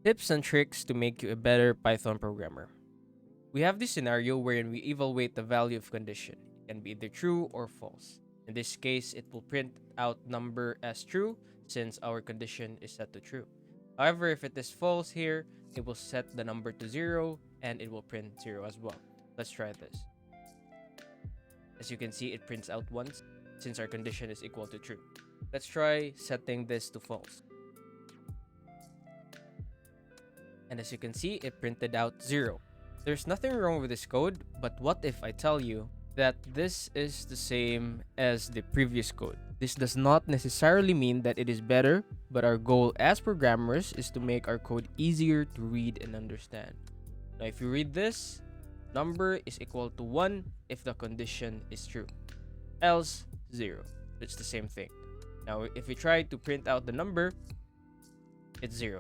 Tips and tricks to make you a better Python programmer. We have this scenario wherein we evaluate the value of condition. It can be either true or false. In this case, it will print out number as true since our condition is set to true. However, if it is false here, it will set the number to 0 and it will print 0 as well. Let's try this. As you can see, it prints out once since our condition is equal to true. Let's try setting this to false. And as you can see, it printed out 0. There's nothing wrong with this code, but what if I tell you that this is the same as the previous code? This does not necessarily mean that it is better, but our goal as programmers is to make our code easier to read and understand. Now, if you read this, number is equal to 1 if the condition is true, else 0. It's the same thing. Now, if we try to print out the number, it's 0.